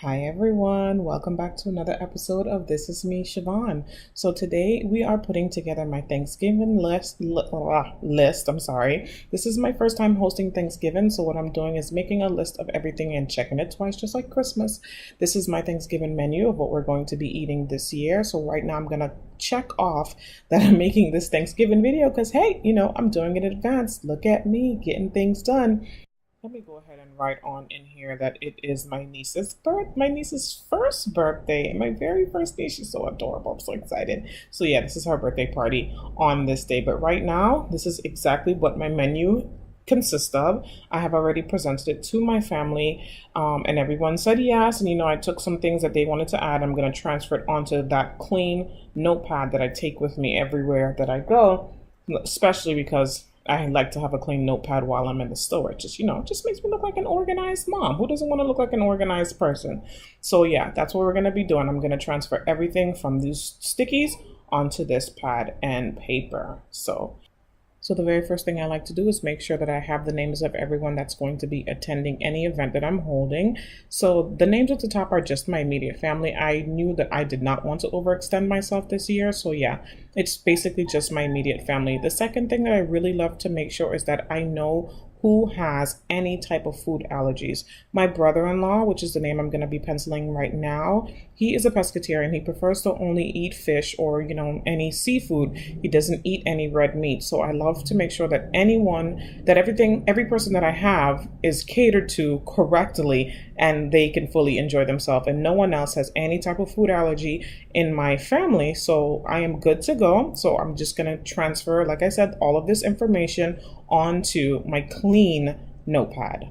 Hi everyone, welcome back to another episode of This Is Me, Chevonne. So today we are putting together my Thanksgiving list. I'm sorry. This is my first time hosting Thanksgiving, so what I'm doing is making a list of everything and checking it twice, just like Christmas. This is my Thanksgiving menu of what we're going to be eating this year. So right now I'm gonna check off that I'm making this Thanksgiving video because hey, I'm doing it in advance. Look at me getting things done. Let me go ahead and write on in here that it is my niece's first birthday. My very first day. She's so adorable. I'm so excited. So yeah, this is her birthday party on this day. But right now, this is exactly what my menu consists of. I have already presented it to my family, and everyone said yes. And I took some things that they wanted to add. I'm going to transfer it onto that clean notepad that I take with me everywhere that I go, especially because I like to have a clean notepad while I'm in the store. It just makes me look like an organized mom. Who doesn't want to look like an organized person? So yeah, that's what we're going to be doing. I'm going to transfer everything from these stickies onto this pad and paper. So the very first thing I like to do is make sure that I have the names of everyone that's going to be attending any event that I'm holding. So the names at the top are just my immediate family. I knew that I did not want to overextend myself this year. So yeah, it's basically just my immediate family. The second thing that I really love to make sure is that I know who has any type of food allergies. My brother-in-law, which is the name I'm going to be penciling right now, he is a pescatarian. He prefers to only eat fish or, any seafood. He doesn't eat any red meat. So I love to make sure that every person that I have is catered to correctly and they can fully enjoy themselves. And no one else has any type of food allergy in my family. So I am good to go. So I'm just going to transfer, like I said, all of this information onto my clean notepad.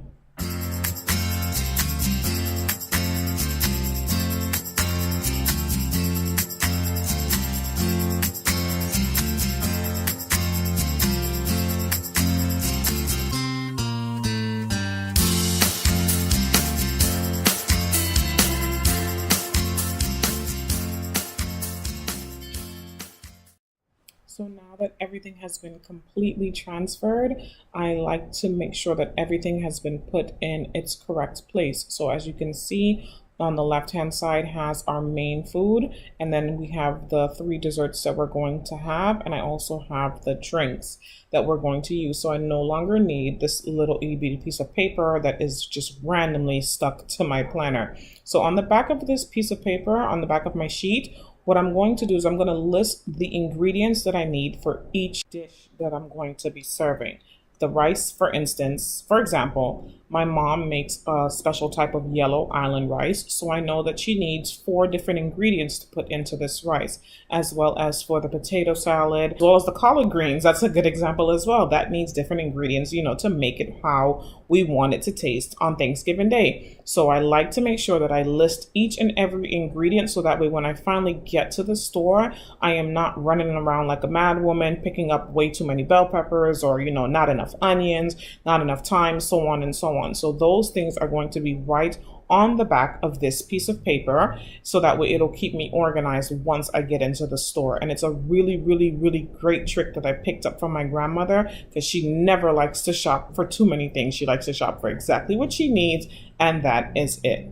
So now that everything has been completely transferred, I like to make sure that everything has been put in its correct place. So as you can see, on the left-hand side has our main food, and then we have the 3 desserts that we're going to have, and I also have the drinks that we're going to use. So I no longer need this little itty bitty piece of paper that is just randomly stuck to my planner. So on the back of this piece of paper, on the back of my sheet, what I'm going to do is I'm going to list the ingredients that I need for each dish that I'm going to be serving. The rice, for example, my mom makes a special type of yellow island rice, so I know that she needs 4 different ingredients to put into this rice, as well as for the potato salad, as well as the collard greens. That's a good example as well. That needs different ingredients, to make it how we want it to taste on Thanksgiving Day. So I like to make sure that I list each and every ingredient so that way when I finally get to the store, I am not running around like a mad woman, picking up way too many bell peppers or, not enough onions, not enough thyme, so on and so on. So those things are going to be right on the back of this piece of paper, so that way it'll keep me organized once I get into the store. And it's a really, really, really great trick that I picked up from my grandmother, because she never likes to shop for too many things. She likes to shop for exactly what she needs, and that is it.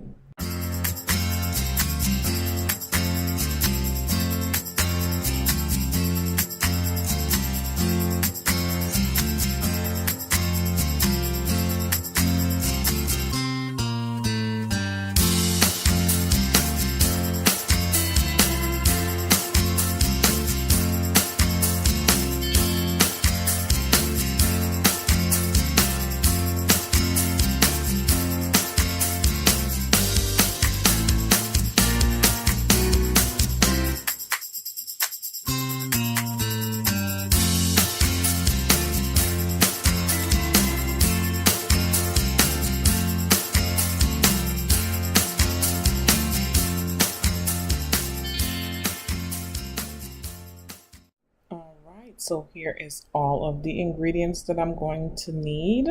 So here is all of the ingredients that I'm going to need.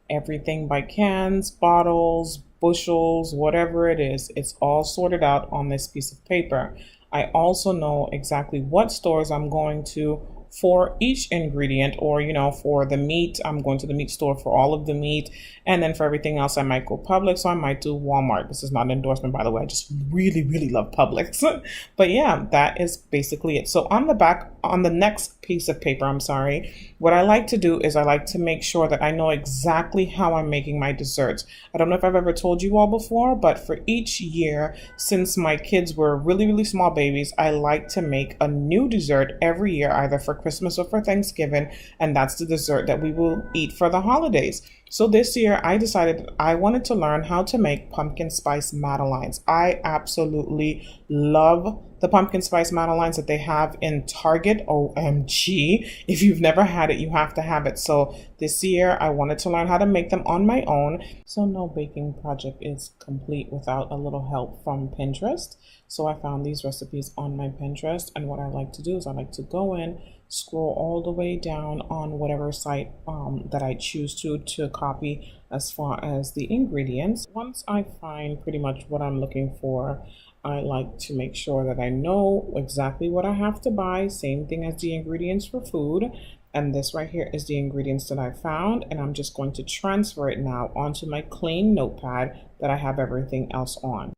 Everything by cans, bottles, bushels, whatever it is, it's all sorted out on this piece of paper. I also know exactly what stores I'm going to for each ingredient, or, for the meat, I'm going to the meat store for all of the meat. And then for everything else, I might go Publix, so I might do Walmart. This is not an endorsement, by the way. I just really, really love Publix. But yeah, that is basically it. So on the back, on the next piece of paper, what I like to do is I like to make sure that I know exactly how I'm making my desserts. I don't know if I've ever told you all before, but for each year, since my kids were really, really small babies, I like to make a new dessert every year, either for Christmas or for Thanksgiving, and that's the dessert that we will eat for the holidays. So this year I decided I wanted to learn how to make pumpkin spice madeleines. I absolutely love the pumpkin spice madeleines that they have in Target. OMG. If you've never had it, you have to have it. So this year I wanted to learn how to make them on my own. So no baking project is complete without a little help from Pinterest. So I found these recipes on my Pinterest, and what I like to do is I like to go in, scroll all the way down on whatever site that I choose to copy as far as the ingredients. Once I find pretty much what I'm looking for, I like to make sure that I know exactly what I have to buy. Same thing as the ingredients for food. And this right here is the ingredients that I found, and I'm just going to transfer it now onto my clean notepad that I have everything else on.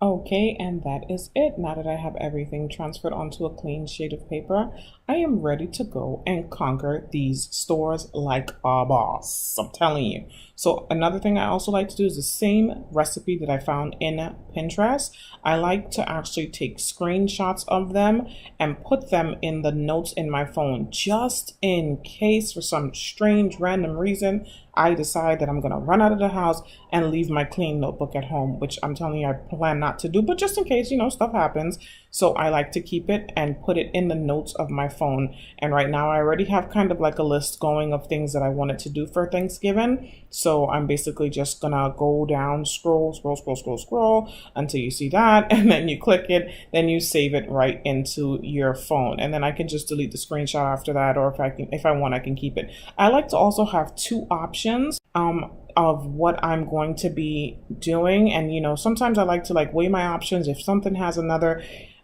Okay, and that is it. Now that I have everything transferred onto a clean sheet of paper, I am ready to go and conquer these stores like a boss. I'm telling you. So another thing I also like to do is the same recipe that I found in Pinterest. I like to actually take screenshots of them and put them in the notes in my phone, just in case for some strange random reason I decide that I'm going to run out of the house and leave my clean notebook at home, which I'm telling you I plan not to do, but just in case, stuff happens. So I like to keep it and put it in the notes of my phone. And right now I already have kind of like a list going of things that I wanted to do for Thanksgiving. So I'm basically just gonna go down, scroll until you see that, and then you click it, then you save it right into your phone. And then I can just delete the screenshot after that, or if I want, I can keep it. I like to also have two options of what I'm going to be doing. And sometimes I like to weigh my options. If something has an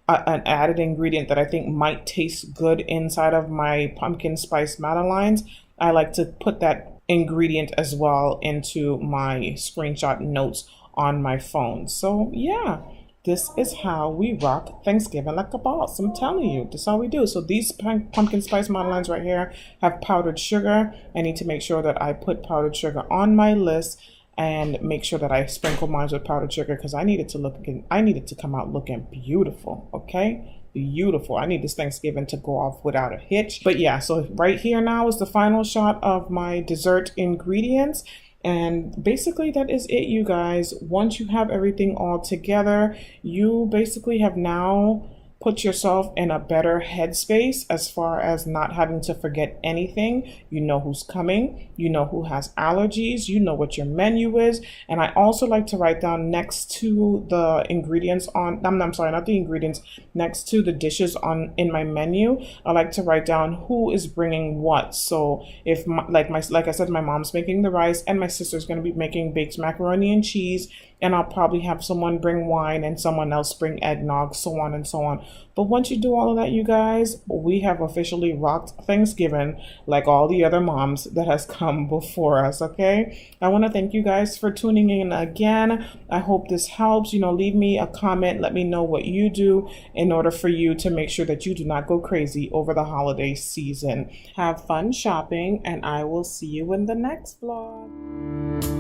added ingredient that I think might taste good inside of my pumpkin spice madeleines, I like to put that ingredient as well into my screenshot notes on my phone. So yeah, this is how we rock Thanksgiving like a boss. I'm telling you, this is how we do. So these pumpkin spice madeleines right here have powdered sugar. I need to make sure that I put powdered sugar on my list and make sure that I sprinkle mine with powdered sugar, because I need it to come out looking beautiful. Okay, beautiful. I need this Thanksgiving to go off without a hitch. But yeah, so right here now is the final shot of my dessert ingredients. And basically that is it, you guys. Once you have everything all together, you basically have now put yourself in a better headspace as far as not having to forget anything. You know who's coming, you know who has allergies, you know what your menu is. And I also like to write down next to the ingredients I'm sorry, not the ingredients, next to the dishes in my menu, I like to write down who is bringing what. So if like I said, my mom's making the rice and my sister's going to be making baked macaroni and cheese, and I'll probably have someone bring wine and someone else bring eggnog, so on and so on. But once you do all of that, you guys, we have officially rocked Thanksgiving like all the other moms that has come before us, okay? I want to thank you guys for tuning in again. I hope this helps. Leave me a comment. Let me know what you do in order for you to make sure that you do not go crazy over the holiday season. Have fun shopping, and I will see you in the next vlog.